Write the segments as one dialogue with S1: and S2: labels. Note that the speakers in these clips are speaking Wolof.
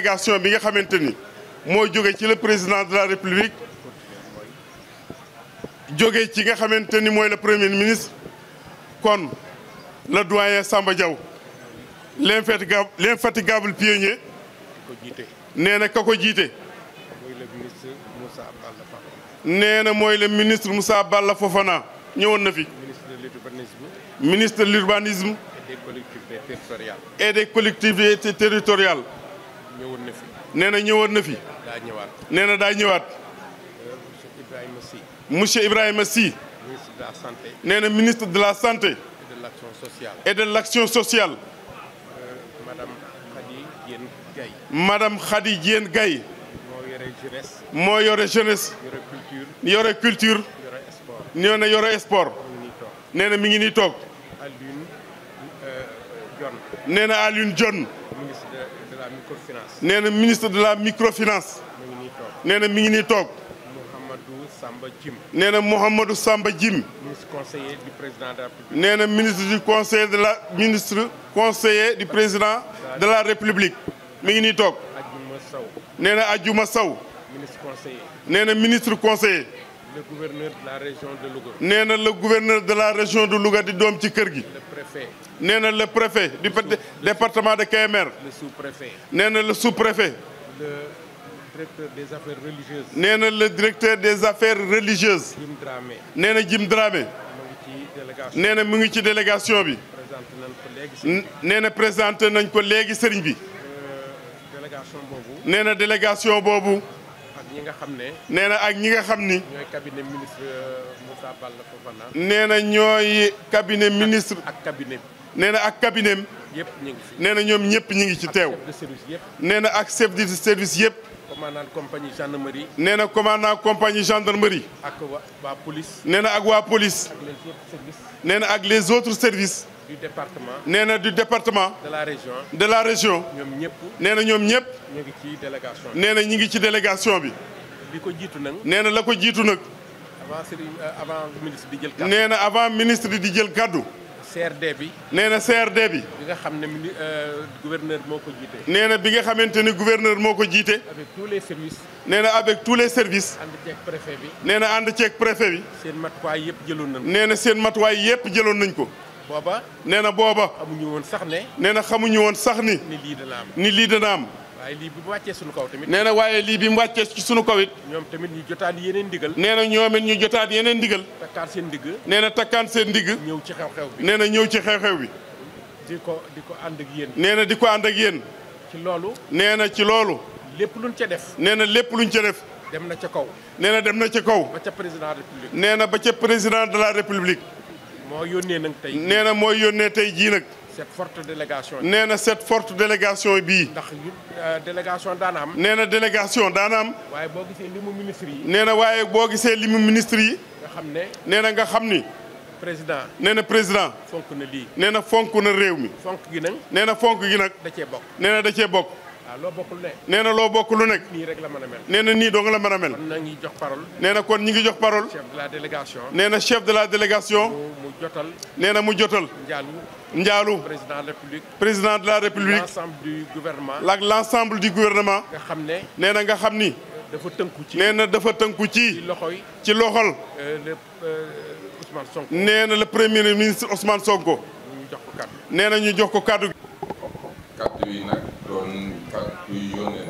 S1: délégation bi nga xamante ni moo jóge ci le président de la république jóge ci nga xamante ni mooy le premier ministre kon le doyen Samba Diaw l'infatigable pionnier nee na ka ko jiite nee na mooy le ministre Moussa Balla Fofana ñëwoon na fi ministre de l'urbanisme et des collectivités territoriales nee na ñëwoon na fi nee na daa ñëwaat monsieur Ibrahima Sy nee na ministre de la santé et de l'action sociale madame Khady Diène Gaye moo yore jeunesse yore culture nee na yore sport nee na mi ngi nii toog nee na Alioune Dione nee na ministre de la microfinance nee na mi ngi nii toog nee na Mouhamadou Samba Djim nee na ministre conseiller du président de la république mi ngi nii toog nee na Adjuma Sow nee na ministre conseiller
S2: le gouverneur de la région de Louga
S1: nee na le gouverneur de la région de Louga di doom ci kër gi nee na le préfet du département de Kébémer
S2: le sous-préfet
S1: nee na le sous-préfet
S2: le directeur des affaires religieuses
S1: nee na le directeur des affaires religieuses
S2: Jim Dramé
S1: nee na Jim Dramé nee na mu ngi ci délégation bi nee na présenté nañ ko léegi sëriñ bi nee na délégation boobu
S2: ak ñi nga xam ne
S1: nee na ak ñi nga xam ni
S2: ñooy cabinet ministre Moussa Balla Fofana
S1: nee na ñooy cabinet ministre
S2: ak cabinet
S1: nee na ak cabinet
S2: yëpp ñu ngi fi
S1: nee na ñoom ñëpp ñu ngi ci teew
S2: chef de service yëpp
S1: nee na ak chef de service yëpp
S2: commandant compagnie gendarmerie
S1: nee na commandant compagnie gendarmerie
S2: ak waa police
S1: nee na ak waa police
S2: ak les autres services
S1: nee na ak les autres services
S2: du département
S1: nee na du département
S2: de la région
S1: ñoom
S2: ñëpp
S1: nee na ñoom ñëpp
S2: ñu ngi ci délégation
S1: nee na ñi ngi ci délégation bi
S2: li ko jiitu nag
S1: nee na la ko jiitu nag
S2: avant ministre di jël kàddu
S1: nee na avant ministre di jël kàddu
S2: CRD bi
S1: nee na CRD bi
S2: bi nga xam ne gouverneur moo ko jiite
S1: nee na bi nga xamante ni gouverneur moo ko jiite
S2: avec tous les services
S1: nee na avec tous les services
S2: ànd ceeg préfet bi
S1: nee na ànd ceeg préfet bi
S2: seen matuwaay yëpp jëloon nañ
S1: nee na seen matuwaay yëpp jëloon nañ ko
S2: booba
S1: nee na booba
S2: xamuñu woon sax ne
S1: nee na xamuñu woon sax ni
S2: lii dana am
S1: ni lii dana am
S2: waaye lii bi mu wàccee suñu kaw tamit
S1: nee na waaye lii bi mu wàccee ci sunu kaw it
S2: ñoom tamit ñu jotaan yeneen ndigal
S1: nee na ñoom it ñu jotaat yeneen ndigal
S2: takkaan seen ndigg
S1: nee na takkaan seen ndigg
S2: ñëw ci xew-xew bi
S1: nee na ñëw ci xew-xew bi
S2: di ko ànd ak yéen
S1: nee na di ko ànd ak yéen
S2: ci loolu
S1: nee na ci loolu
S2: lépp luñ ca def
S1: nee na lépp luñ ca def
S2: dem na ca kaw
S1: nee na dem na ca kaw
S2: ba ca président de la république
S1: nee na ba ca président de la république
S2: moo yónnee nag tey
S1: nee na mooy yónnee tey jii nag
S2: cette forte délégation
S1: nee na cette forte délégation bii
S2: ndax délégation daana am
S1: nee na délégation daana am
S2: waaye boo gisee limu ministre yi
S1: nee na waaye boo gisee limu ministre yi
S2: nga xam ne
S1: nee na nga xam ni
S2: président
S1: nee na président
S2: fonk na lii
S1: nee na fonk na réew mi
S2: fonk gi nag
S1: nee na fonk gi nag
S2: da cee bokk
S1: nee na da cee bokk
S2: waaw loo bokkul ne
S1: nee na loo bokk lu nekk
S2: nii rek la mën a mel
S1: nee na nii doo nga la mën a mel
S2: kon na ngi jox parole
S1: nee na kon ñi ngi jox parole
S2: chef de la délégation
S1: nee na chef de la délégation
S2: mu jotal
S1: nee na mu jotal njaalu président de la république
S2: l'ensemble du gouvernement
S1: ak l'ensemble du gouvernement
S2: nga xam ne
S1: nee na nga xam ni
S2: dafa tënku ci
S1: nee na dafa tënku ci loxol
S2: Ousmane Sonko
S1: nee na le premier ministre Ousmane Sonko
S2: ñu jox ko kàddu
S1: nee na ñu jox ko kàddu
S3: kàddu yi nag doon kàddu yu yónnee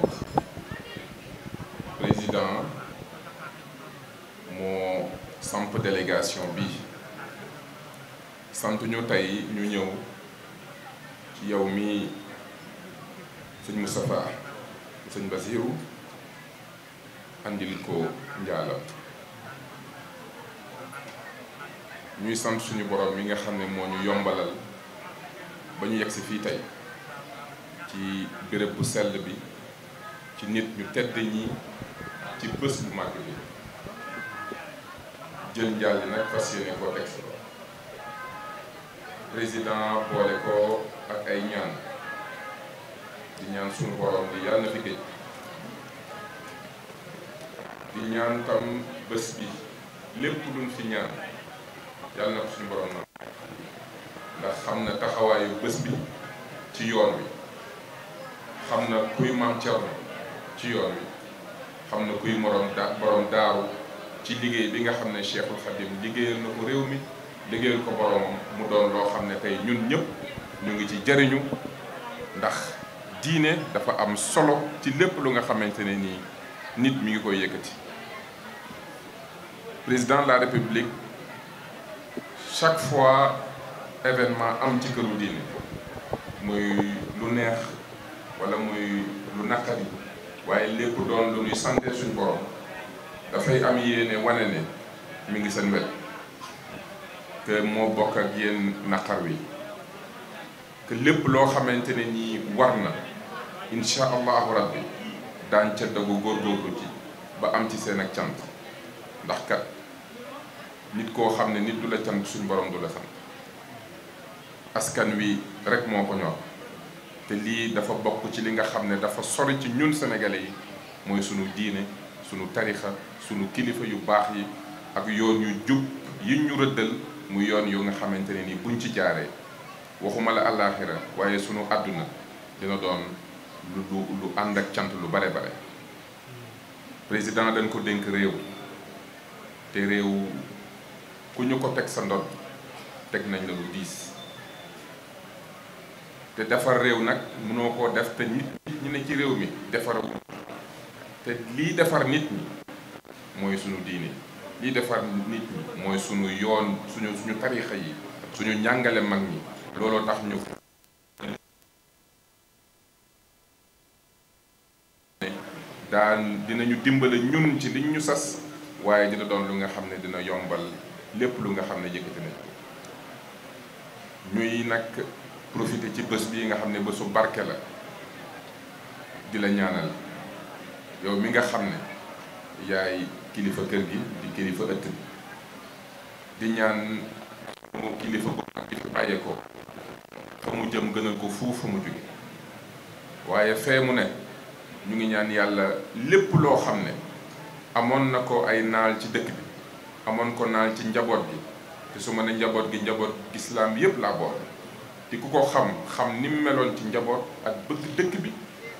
S3: président moo samp délégation bi sant ñu tey ñu ñëw ci yow mi sëñ Moustapha sëñ Basirou andil ko njaalam ñuy sant suñu borom mi nga xam ne moo ñu yombalal ba ñu yegsi fii tey ci béréb bu sell bi ci nit ñu tedd ñi ci bés bu màgg bi jël njaal yi nag fas yéene koo teg si président boole ko ak ay ñaan di ñaan suñu borom bi yàlla na fi géej di ñaan tam bés bi lépp luñ fi ñaan yàlla na ko suñu borom na ndax xam na taxawaayu bés bi ci yoon wi xam na kuy Maam Cerno ci yoon wi xam na kuy borom daaru ci liggéey bi nga xam ne Cheikhul Khadim liggéeyal na ko réew mi liggéeyal ko boromam mu doon loo xam ne tey ñun ñëpp ñu ngi ci jariñu ndax diine dafa am solo ci lépp lu nga xamante ne nii nit mi ngi koy yëkkati. Président de la République chaque fois événement am ci këru diine muy lu neex wala muy lu naqari waaye lépp doon lu ñuy sante suñ borom dafay am yéene wane ne mi ngi seen wet que moo bokk ak yéen naqar wi que lépp loo xamante ne nii war na incha allahu rabbi daañ ca daggu góorgóorlu ci ba am ci seen ak cant ndax kat nit koo xam ne nit du la cant suñ borom du la sant askan wi rek moo ko ñor te lii dafa bokk ci li nga xam ne dafa sori ci ñun sénégalais yi mooy sunu diine sunu tarixa sunu kilifa yu baax yi ak yoon yu jub yi ñu rëddal mu yoon yu nga xamante ne ni buñ ci jaaree waxuma la àllaaxira waaye sunu àdduna dina doon lu ànd ak cant lu bare bare. président dañ ko dénk réew te réew ku ñu ko teg sa ndodd teg nañ la lu diis te defar réew nag mënoo koo def te nit ñi ne ci réew mi defarawul te lii defar nit ñi mooy sunu diine lii defar nit ñi mooy sunu yoon suñu tarixa yi suñu njàngale mag ñi looloo tax ñu dinañu dimbale ñun ci liñ ñu sas waaye dina doon lu nga xam ne dina yombal lépp lu nga xam ne yëkkati nañ ñuy nag profité ci bés bii nga xam ne bésu barke la di la ñaanal yow mi nga xam ne yaay kilifa kër gi di kilifa ëtt bi di ñaan mu kilifa bu mag bi fi bàyyeekoo fa mu jëm gënal ko fuuf fa mu jóge waaye fee mu ne ñu ngi ñaan yàlla lépp loo xam ne amoon na ko ay naal ci dëkk bi amoon ko naal ci njaboot gi te su ma ne njaboot gi njaboot gislaam yépp laa boole te ku ko xam ni mu meloon ci njaboot ak bëgg dëkk bi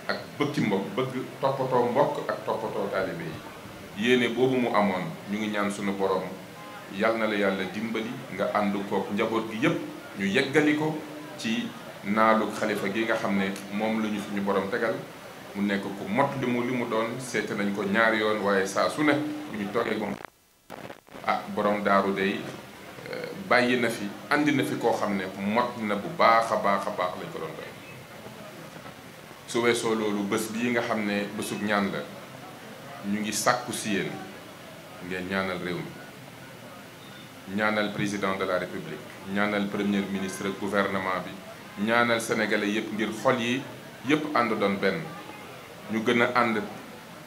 S3: ak bëgg mbokk bëgg toppatoo mbokk ak toppatoo taalibe yi yéene boobu mu amoon ñu ngi ñaan sunu borom yal na la yàlla dimbali nga ànd kook njaboot gi yépp ñu yeggali ko ci naalu xalifa gi nga xam ne moom la ñu suñu borom tegal mu nekk ku mot li mu doon seete nañ ko ñaari yoon waaye saa su ne bu ñu toogee moom borom daaru day bàyyi na fi andi na fi koo xam ne mot na bu baax a baax lañ ko doon doy su weesoo loolu bés bii nga xam ne bésub ñaan la ñu ngi sàkku si yéen ngeen ñaanal réew mi ñaanal président de la république ñaanal premier ministre ak gouvernement bi ñaanal sénégalais yépp ngir xol yi yépp ànd doon benn ñu gën a ànd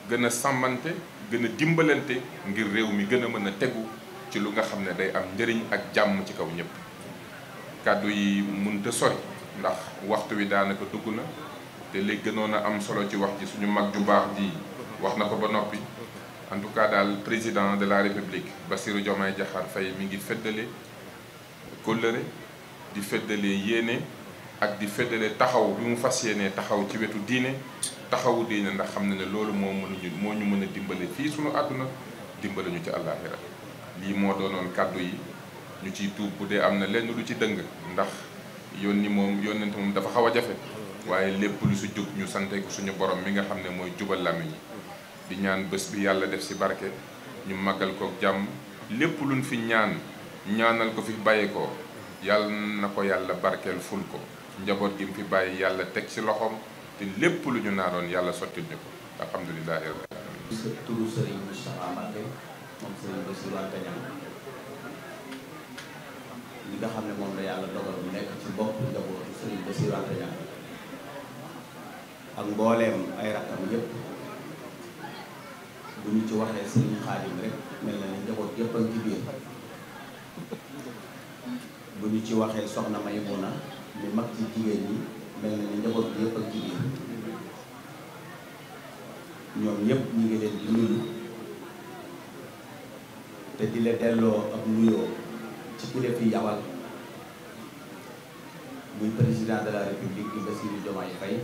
S3: gën a sàmmante gën a dimbalante ngir réew mi gën a mën a tegu ci lu nga xam ne day am njëriñ ak jàmm ci kaw ñëpp kàddu yi munta sori ndax waxtu wi daanaka dugg na te li gënoon a am solo ci wax ji suñu mag ju baax ji wax na ko ba noppi en tout cas daal président de la république Bassirou Diomaye Diakhar Faye mi ngi feddale kóllëre di feddale yéene ak di feddale taxaw bi mu fas yéene taxaw ci wetu diine taxawu diine ndax xam na ne loolu moo ñu mën a dimbale fii suñu àdduna dimbale ñu ci àllaaxira lii moo doonoon kàddu yi ñu ciy tuub bu dee am na lenn lu ci dëng ndax yónnente moom dafa xaw a jafe waaye lépp lu si jub ñu sante ko suñu borom mi nga xam ne mooy jubal làmmiñ yi di ñaan bés bi yàlla def si barke ñu màggal ko jàmm lépp luñ fi ñaanal ko fi bàyyeekoo yàlla na ko yàlla barkeel ful ko njaboot gi mu fi bàyyi yàlla teg ci loxoom te lépp lu ñu naanoon yàlla sottil ñu ko alhamdulilahi rabbil alamin.
S4: turu Serigne Moustapha Mbacké moom Serigne Bassirou Anta Niang li nga xam ne moom la yàlla dogal mu nekk ci bopp njabootu Serigne Bassirou Anta Niang ak mbooleem ay rakkam yépp bu ñu ci waxee Serigne Khadim rek mel na ni njaboot yépp ak ci biir bu ñu ci waxee soxna Maymuna mi mag ci jigéen ñi mel na ni njaboot yépp ak ci biir ñoom ñépp ñu ngi leen di nuyu te di la delloo ak nuyoo ci ku la fi yabal muy président de la république di Bassirou Diomaye Faye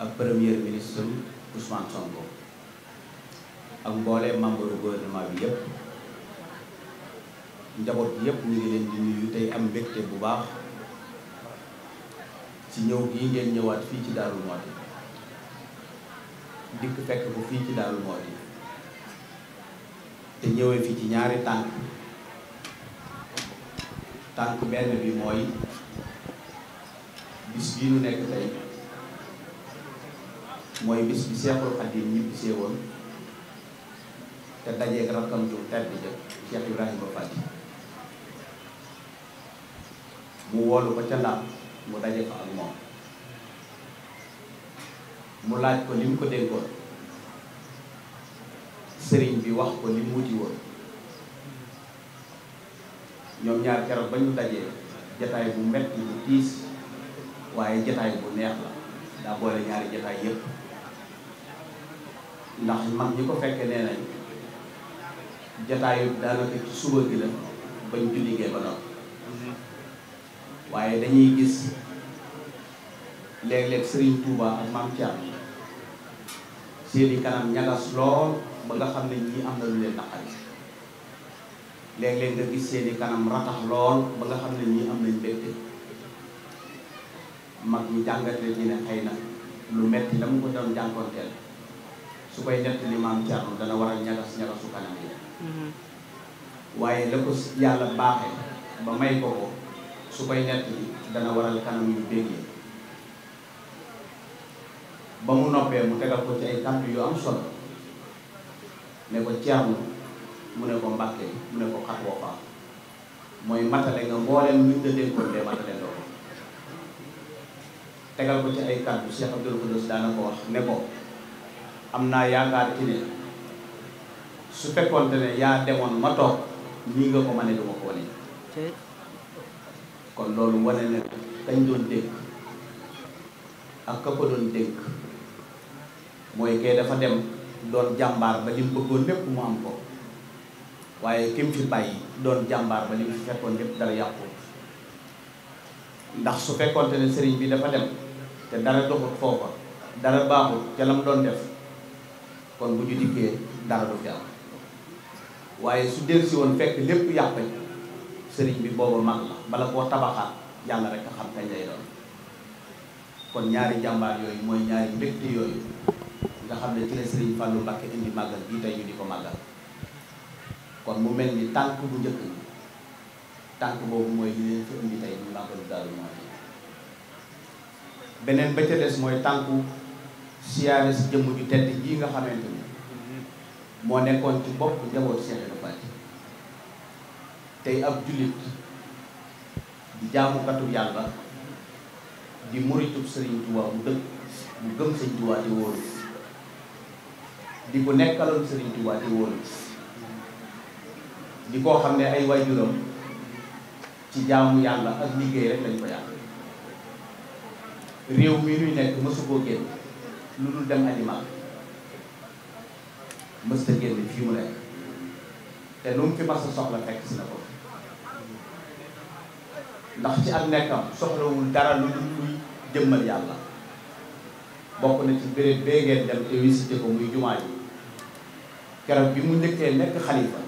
S4: ak premier ministre Ousmane Sonko ak mboolee membre gouvernement bi yépp njaboot bi yépp ñu ngi leen di nuyu tey am mbégte bu baax ci ñëw gii ngeen ñëwaat fii ci Darou Mouhty dikk fekk ko fii ci Darou Mouhty te ñëwee fi ci ñaari tànk benn bi mooy bis bii nu nekk tey mooy bis bi Seexul Xadiim ñibbisee woon te dajeek rakkam ju tedd ja Cheikh Ibrahima Fati mu woolu ko ca Ndar mu daje fa ak moom mu laaj ko li mu ko dénkoon sëriñ bi wax ko li mu wuti woon ñoom ñaar keroog ba ñu dajee jataay bu metti bu tiis waaye jataay bu neex la daa boole ñaari jataay yépp ndax mag ñi ko fekkee nee nañ jataayu daanaka ci suba gi la bañ julligee ba noppi waaye dañuy gis léeg-léeg Serigne Touba ak Mame Thierno seeni kanam ñagas lool ba nga xam ne ñii am na lu leen naqari léeg-léeg nga gis seeni kanam ratax lool ba nga xam ne ñii am nañ mbégte mag ñi jàngate ci ne xëy na lu metti la mu ko doon jànkoonteel su koy nett li Mame Thierno dana war a ñagasu kanam yi waaye la ko yàlla baaxee ba may ko su koy nett li dana waral kanam yu béggee ba mu noppee mu tegal ko ci ay kàddu yu am solo ne ko Thierno mu ne ko Mbàkke mu ne ko xat woo mooy matale nga mbooleem ñu dëddee ko dee matale doo ko tegal ko ci ay kàddu Cheikh Abdoul Koudous daana ko wax ne ko am naa yaakaar ci ne su fekkoonte ne yaa demoon ma toog nii nga ko mane duma ko wane kon loolu wane ne kañ doon dénk ak ka ko doon dénk mooy kee dafa dem doon jàmbaar ba li mu bëggoon lépp mu am ko waaye kim fi bàyyi doon jàmbaar ba li mu fi fekkoon lépp dara yàqu ndax su fekkoonte ne sëriñ bi dafa dem te dara doxut foofa dara baaxut ca la mu doon def kon bu ñu dikkee dara du fi am waaye su dellusi woon fekk lépp yàq sëriñ bi booba mag la bala koo tabaxaat yàlla rek a xam kañ lay doon kon ñaari jàmbaar yooyu mooy ñaari mbégte yooyu nga xam ne ci la sëriñ Fallou Mbacké indi màggal bii tey ñu di ko màggal kon mu mel ni tànk bu njëkk bi tànk boobu mooy li leen fi indi tey ñu màggalu Darou Mouhty beneen ba ca des mooy tànku siyaare si jëmm ju tedd jii nga xamante ni moo nekkoon ci bopp njaboot Cheikh Ibra Fati tey ab jullit di jaamukatu yàlla di muritub Sëriñ Tuubaa bu dëkk bu gëm Sëriñ Tuubaa di wóolu di ko nekkaloon Sëriñ Tuubaa di wóolu di koo xam ne ay waajuram ci jaamu yàlla ak liggéey rek lañ ko yàlla réew mi nuy nekk mësu koo génn lu dul dem animal mësta génn fii mu nekk te lu mu fi mas a soxla fekk si na ko ndax ci ak nekkam soxlawul dara lu dul luy jëmmal yàlla bokk na ci béréb bee ngeen dem te visité ko muy jumaa ji keroog bi mu njëkkee nekk xalifa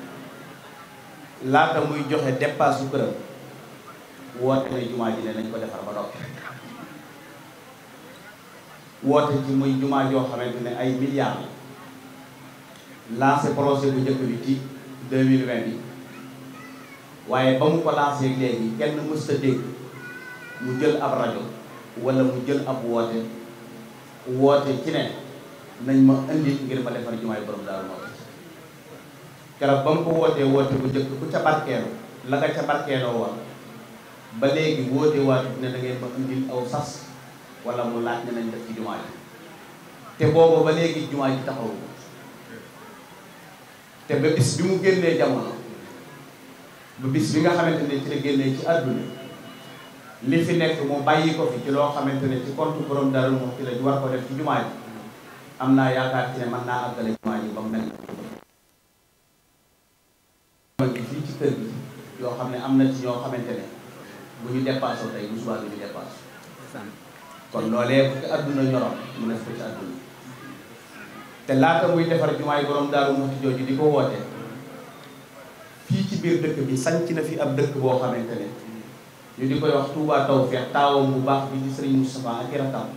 S4: laata muy joxe dépasse su këram woote na jumaa ji ne nañ ko defar ba noppi woote ci muy jumaa joo xamante ne ay milliards la lancé projet bu njëkk bi ci 2020 bi waaye ba mu ko lancé léegi kenn mës a dégg mu jël ab rajo wala mu jël ab woote ci ne nañ ma indi ngir ma defar jumaay borom Darou Mouhty keroog ba mu ko wootee woote bu njëkk ku ca barkeelu la nga ca barkeeloo woon ba léegi woote waat ne da ngeen ma indil aw sas wala mu laaj ne nañ def ci jumaa ji te boobu ba léegi jumaa ji taxawu te ba bis bi mu génnee jamono ba bis bi nga xamante ne ci la génnee ci àdduna li fi nekk mu bàyyi ko fi ci loo xamante ne ci compte borom Darou Mouhty la ñu war ko def ci jumaa ji am naa yaakaar ci ne mën naa àggale jumaa ji ba mu mel fii ci kër gi yoo xam ne am na ci ñoo xamante ne bu ñu dépassé tey bu subaa du ñu dépassé kon loolee bu ci àdduna ñoroon mu def ko ci àdduna te laata muy defar jumaay borom Daaru Muxti jooju di ko woote fii ci biir dëkk bi sanc na fi ab dëkk boo xamante ne ñu di koy wax Touba Tawfeex taawam bu baax bi di Serigne Moustapha ak rakkam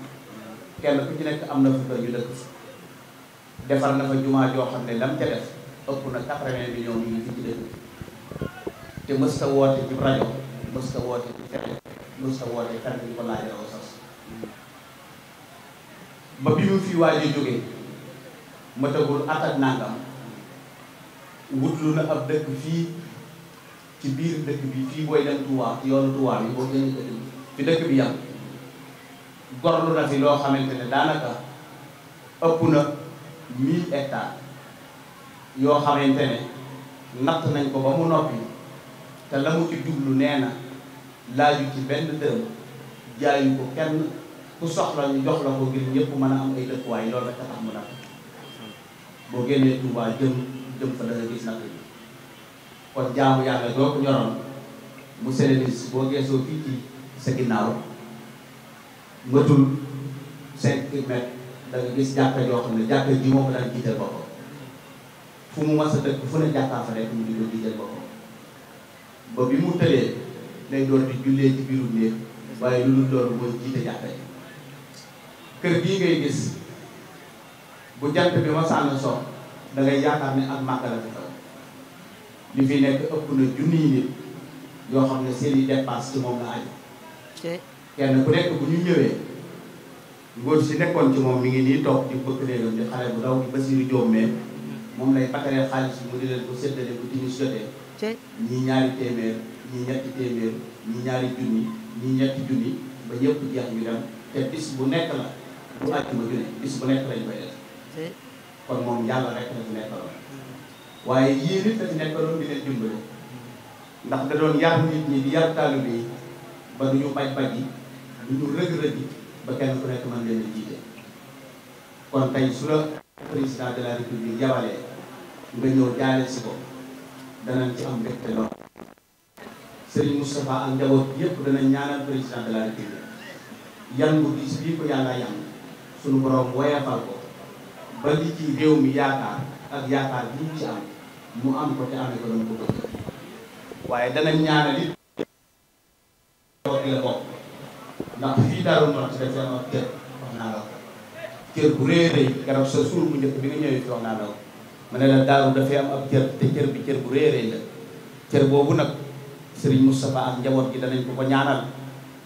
S4: kenn ku ci nekk am na fu kër yu dëkk defar na fa jumaa joo xam ne lam ca def ëpp na 80 millions yi fi ci dëkk bi te mës ta woote ci rajo mës ta woote ci télé mës ta woote fenn ñu ko laajee aw sas ba bi mu fi waaj a jógee matagul at ak nangam wutlu na ab dëkk fii ci biir dëkk bi fii booy dem Touba ci yoonu Touba bi boo génn dëkk bi fi dëkk bi yam gorlu na fi loo xamante ne daanaka ëpp na 1000 hectares yoo xamante ne natt nañ ko ba mu noppi te la mu ci jublu nee na laaju ci benn dërëm jaayu ko kenn ku soxla ñu jox la ko ngir ñëpp mën a am ay dëkkuwaay loolu rek a tax mu natt boo génnee Touba jëm fa da nga gis natt bi kon jaamu yàlla doo ko ñoroon mu sénélis boo geesoo fii ci sa ginnaaw matul 5 mètres da nga gis jàkka joo xam ne jàkka ji moo ko daan jiital boppam fu mu mas a dëkk fu ne jàkkaa fa rek mu di ko jiital boppam ba bi mu tëlee lay doon di jullee ci biiru néeg waaye lu dul loolu mooy jiite jàkka yi kër bii ngay gis bu jant bi ma sànn so da ngay yaakaar ne ak màggal la fi xew li fi nekk ëpp na junniy nit yoo xam ne seen i dépense ci moom la aju kenn ku nekk bu ñu ñëwee ngóor si nekkoon ci moom mi ngi nii toog di bëgg néegam di xale bu daw di Basiru Jóob mais moom lay bataree xaalis bi mu di leen ko séddale bu timis jotee ñii ñaari téeméer ñii ñetti téeméer ñii ñaari junni ñii ñetti junni ba ñëpp jeex ñu dem te bis bu nekk la bu àjjuma ju ne bis bu nekk lañ koy def kon moom yàlla rek la fi nekkaloon waaye yii nit la fi nekkaloon di leen dimbale ndax da doon yar nit ñi di yar taalibe yi ba du ñu baj yi du ñu rëg-rëg yi ba kenn ku nekk mën leen a jiite kon tey su la président de la république yabalee nga ñëw jaale si ko danañ ci am mbégte lool Serigne Moustapha ak njaboot yépp danañ ñaanal président de la république yan bu diis bii ko yàlla yan suñu borom woyafal ko ba li ci réew mi yaakaar ak yaakaar bi ñu ci am mu am ko te amee ko doon ko bëgg waaye danañ ñaanal it la bokk ndax fii Daaru Muxti dafa am ak kër wax naa la ko kër bu rëy rëy garab sa suur bu njëkk bi nga ñëwee fi wax naa la ko ma ne la Daaru dafay am ab kër te kër bi kër bu rëy rëy la kër boobu nag Serigne Moustapha ak njaboot gi danañ ko ko ñaanal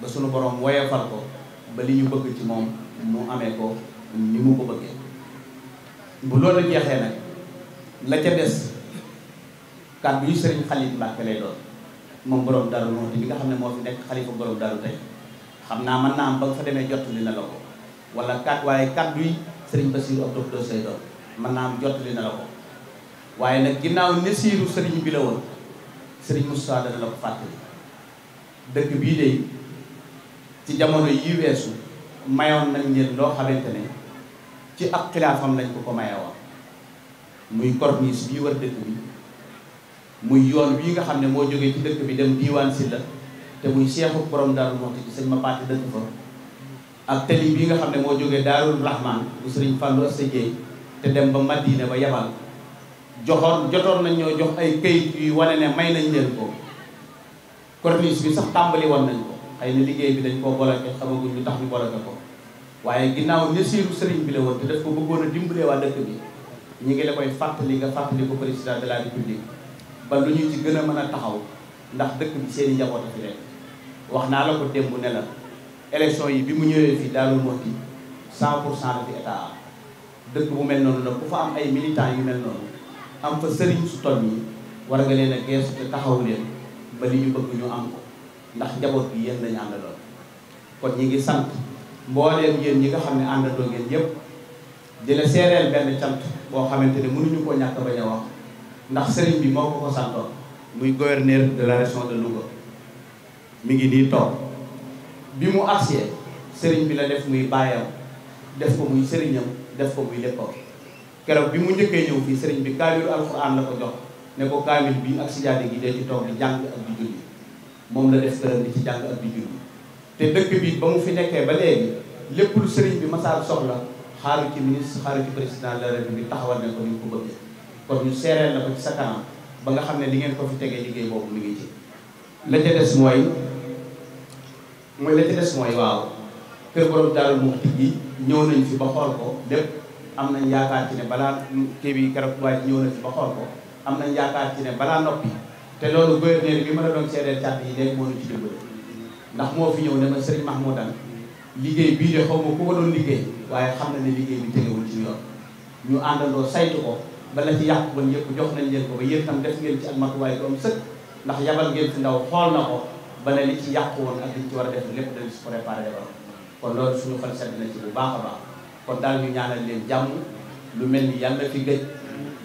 S4: ba sunu borom woyefal ko ba li ñu bëgg ci moom mu amee ko ni mu ko bëggee bu loolu jeexee nag la ca des kàddu yu Serigne Khalil Mbacke lay doon moom borom Daaru Muxti bi nga xam ne moo fi nekk xalifa borom Daaru tey xam naa mën naa am ba nga fa demee jottali na la ko wala waaye kàddu yi Serigne Bassirou Abdou Khoudoss say doon mën naa am jottali na la ko waaye nag ginnaaw ne siiru Serigne bi la woon Serigne Moustapha dana la ko fàttali dëkk bii de ci jamono yi weesu mayoon nañ leen loo xamante ne ci ak xilaafam lañ ko mayewoon muy corniche bii war dëkk bi muy yoon bii nga xam ne moo jógee ci dëkk bi dem diiwaan si la te muy seexu borom Daaru Muxti ci sëñ ma paati dëkk fa ak tali bii nga xam ne moo jógee Daarul Rahman bu Sëriñ Fàllu Asta Jeey te dem ba Madina ba Yabal jotoon nañ ñoo jox ay këyit yu wane ne may nañ leen ko corniche bi sax tàmbali woon nañ ko xëy na liggéey bi dañ koo bloqué xamaguñ lu tax ñu bloqué ko waaye ginnaaw nesiiru sëriñ bi la woon te daf ko bëggoon a dimbalee waa dëkk bi ñu ngi la koy fàttali nga fàttali ko président de la république ba lu ñu ci gën a mën a taxaw ndax dëkk bi seeni njaboot a fi rek wax naa la ko démb ne la élection yi bi mu ñëwee fii Daaru Muxti 100% la fi état am dëkk bu mel noonu nag ku fa am ay militants yu mel noonu am fa sëriñ su toll nii war nga leen a geesu te taxaw leen ba li ñu bëgg ñu am ko ndax njaboot bi yéen lañu àndaloon kon ñi ngi sant mbooleem yéen ñi nga xam ne àndandoo ngeen yépp di la seereel benn cant boo xamante ne mënuñu koo ñàkk bañ a wax ndax sëriñ bi moo ko santoon muy gouverneur de la région de Louga mi ngi nii toog bi mu agsee sëriñ bi la def muy baayam def ko muy sëriñam def ko muy léppam keroog bi mu njëkkee ñëw fii sëriñ bi kaamilu alxuraan la ko jox ne ko kaamil bi ak sijaade gi dee ci toog di jàng ak di julli moom la def këram di ci jàng ak di julli te dëkk bi ba mu fi nekkee ba léegi lépp lu sëriñ bi masaal soxla xaaru ci ministre xaaru ci président de la république taxawal ne ko ni ko bëggee kon ñu seereel la ko ci sa kanam ba nga xam ne li ngeen ko fi tegee liggéey boobu mi ngi ci la ca des mooy waaw kër borom Daaru Muxti gi ñëw nañ fi ba xool ko lépp am nañ yaakaar ci ne balaa kii bi keroog waaye ñëw na fi ba xool ko am nañ yaakaar ci ne balaa noppi te loolu gouverneur bi ma la doon seedeel càtt yi léegi moo ñu ci dimbali ndax moo fi ñëw ne ma Serigne Mahmoudan liggéey bii de xaw ma ku ko doon liggéey waaye xam na ne liggéey bi tegewul ci yoon ñu àndandoo saytu ko ba la ci yàqu ba yëpp jox nañ leen ko ba yéen tam def ngeen ci ak matuwaay du am sëkk ndax yabal ngeen fi ndaw xool na ko ba ne li ci yàqu woon ak li ci war a def lépp dañ si préparé ba kon loolu suñu xel sedd na ci bu baax a baax kon daal ñu ñaanal leen jàmm lu mel ni yàlla fi gëj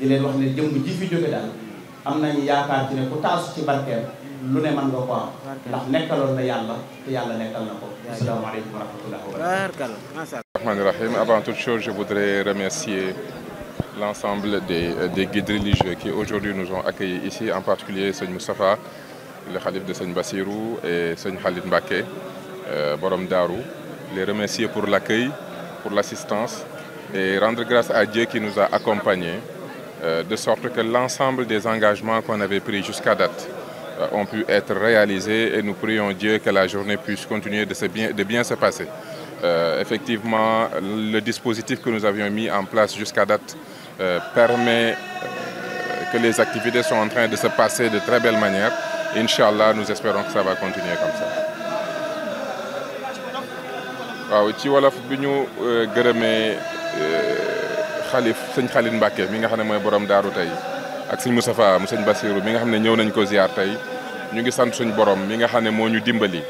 S4: di leen wax ne jëmm ji fi jóge daal am nañu yaakaar ci ne ku taasu ci barkeem lu ne mën nga ko am ndax nekkaloon na yàlla te yàlla nekkal na ko. Asalaamaaleykum wa rahmatullahi wa barakatuh.
S3: Rahim. Avant toute chose, je voudrais remercier l'ensemble des guides religieux qui aujourd'hui nous ont accueillis ici, en particulier Seigne Moustapha, le Khalif de Seigne Bassirou et Seigne Khalid Mbacké, Borom Darou. Les remercier pour l'accueil, pour l'assistance et rendre grâce à Dieu qui nous a accompagnés, de sorte que l'ensemble des engagements qu'on avait pris jusqu'à date ont pu être réalisés et nous prions Dieu que la journée puisse continuer de bien se passer. Effectivement, le dispositif que nous avions mis en place jusqu'à date permet que les activités sont en train de se passer de très belle manière. Inch'Allah, nous espérons que ça va continuer comme ça. waaw ci wolof bi ñu gërëmee xalif sëñ Khalid Mbacké mi nga xam ne mooy borom daaru tey ak sëñ Moustapha mu sëñ Bassirou mi nga xam ne ñëw nañ ko ziar tey ñu ngi sant suñ borom mi nga xam ne moo ñu dimbali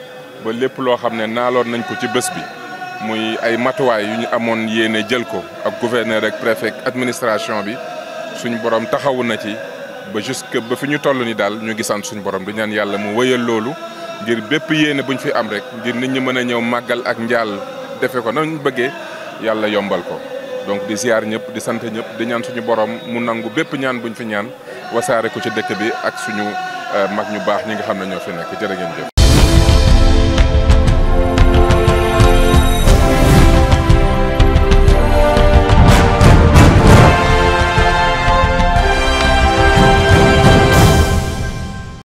S3: ba lépp loo xam ne naaloon nañ ko ci bés bi muy ay matuwaay yu ñu amoon yéene jël ko ak gouverneur ak préfet administration bi suñ borom taxawu na ci ba jusque ba fi ñu toll ni daal ñu ngi sant suñ borom di ñaan yàlla mu wëyal loolu ngir bépp yéene buñ fi am rek ngir nit ñi mën a ñëw màggal ak njaal defe ko nañ bëggee yàlla yombal ko. donc di ziar ñëpp di sant ñëpp di ñaan suñu borom mu nangu bépp ñaan buñ fi ñaan wasaare ko ci dëkk bi ak suñu mag ñu baax ñi nga xam ne ñoo fi nekk jërë ngeen jëf.